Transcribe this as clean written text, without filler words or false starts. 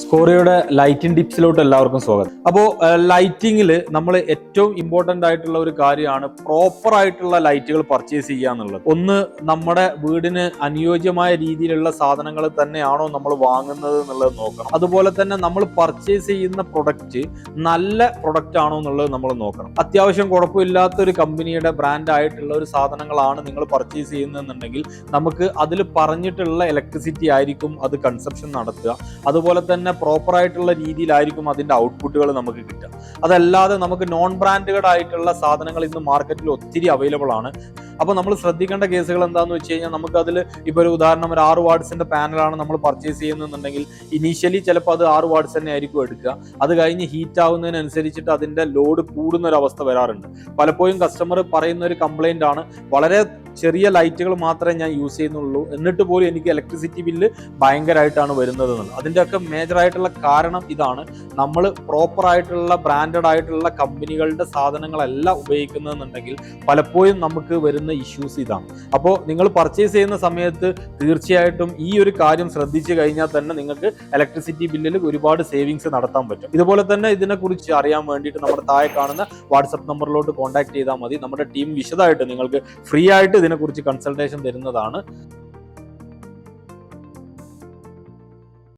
സ്കോറിയുടെ lighting ടിപ്സിലോട്ട് എല്ലാവർക്കും സ്വാഗതം. അപ്പോൾ ലൈറ്റിങ്ങിൽ നമ്മൾ ഏറ്റവും ഇമ്പോർട്ടൻ്റ് ആയിട്ടുള്ള ഒരു കാര്യമാണ് പ്രോപ്പർ ആയിട്ടുള്ള ലൈറ്റുകൾ പർച്ചേസ് ചെയ്യുക എന്നുള്ളത്. ഒന്ന്, നമ്മുടെ വീടിന് അനുയോജ്യമായ രീതിയിലുള്ള സാധനങ്ങൾ തന്നെയാണോ നമ്മൾ വാങ്ങുന്നത് എന്നുള്ളത് നോക്കണം. അതുപോലെ തന്നെ നമ്മൾ പർച്ചേസ് ചെയ്യുന്ന പ്രൊഡക്റ്റ് നല്ല പ്രൊഡക്റ്റ് ആണോ എന്നുള്ളത് നമ്മൾ നോക്കണം. അത്യാവശ്യം കുഴപ്പമില്ലാത്ത ഒരു കമ്പനിയുടെ ബ്രാൻഡ് ആയിട്ടുള്ള ഒരു സാധനങ്ങളാണ് നിങ്ങൾ പർച്ചേസ് ചെയ്യുന്നതെന്നുണ്ടെങ്കിൽ നമുക്ക് അതിൽ പറഞ്ഞിട്ടുള്ള ഇലക്ട്രിസിറ്റി ആയിരിക്കും അത് കൺസപ്ഷൻ നടത്തുക. അതുപോലെ തന്നെ പ്രോപ്പർ ആയിട്ടുള്ള രീതിയിലായിരിക്കും അതിന്റെ ഔട്ട്പുട്ടുകൾ നമുക്ക് കിട്ടുക. അതല്ലാതെ നമുക്ക് നോൺ ബ്രാൻഡഡ് ആയിട്ടുള്ള സാധനങ്ങൾ ഇന്ന് മാർക്കറ്റിൽ ഒത്തിരി അവൈലബിൾ ആണ്. അപ്പോൾ നമ്മൾ ശ്രദ്ധിക്കേണ്ട കേസുകൾ എന്താണെന്ന് വെച്ച് കഴിഞ്ഞാൽ, നമുക്ക് അതിൽ ഇപ്പോൾ ഒരു ഉദാഹരണം, ഒരു 6 വാട്ട്സിന്റെ പാനലാണ് നമ്മൾ പർച്ചേസ് ചെയ്യുന്നുണ്ടെങ്കിൽ ഇനീഷ്യലി ചിലപ്പോൾ അത് 6 വാട്ട്സ് തന്നെ ആയിരിക്കും എടുക്കുക. അത് കഴിഞ്ഞ് ഹീറ്റ് ആവുന്നതിനനുസരിച്ചിട്ട് അതിന്റെ ലോഡ് കൂടുന്ന ഒരു അവസ്ഥ വരാറുണ്ട്. പലപ്പോഴും കസ്റ്റമർ പറയുന്ന ഒരു കംപ്ലൈന്റ് ആണ്, വളരെ ചെറിയ ലൈറ്റുകൾ മാത്രമേ ഞാൻ യൂസ് ചെയ്യുന്നുള്ളൂ, എന്നിട്ട് പോലും എനിക്ക് ഇലക്ട്രിസിറ്റി ബില്ല് ഭയങ്കരമായിട്ടാണ് വരുന്നത് എന്നുള്ളത്. അതിൻ്റെയൊക്കെ മേജറായിട്ടുള്ള കാരണം ഇതാണ്, നമ്മൾ പ്രോപ്പർ ആയിട്ടുള്ള ബ്രാൻഡഡ് ആയിട്ടുള്ള കമ്പനികളുടെ സാധനങ്ങളല്ല ഉപയോഗിക്കുന്നതെന്നുണ്ടെങ്കിൽ പലപ്പോഴും നമുക്ക് വരുന്ന ഇഷ്യൂസ് ഇതാണ്. അപ്പോൾ നിങ്ങൾ പർച്ചേസ് ചെയ്യുന്ന സമയത്ത് തീർച്ചയായിട്ടും ഈ ഒരു കാര്യം ശ്രദ്ധിച്ചു കഴിഞ്ഞാൽ തന്നെ നിങ്ങൾക്ക് ഇലക്ട്രിസിറ്റി ബില്ലിൽ ഒരുപാട് സേവിങ്സ് നടത്താൻ പറ്റും. ഇതുപോലെ തന്നെ ഇതിനെക്കുറിച്ച് അറിയാൻ വേണ്ടിയിട്ട് നമ്മുടെ താഴെ കാണുന്ന വാട്സപ്പ് നമ്പറിലോട്ട് കോൺടാക്ട് ചെയ്താൽ മതി. നമ്മുടെ ടീം വിശദമായിട്ട് നിങ്ങൾക്ക് ഫ്രീ ആയിട്ട് ഇതിനെക്കുറിച്ച് കൺസൾട്ടേഷൻ തരുന്നതാണ്.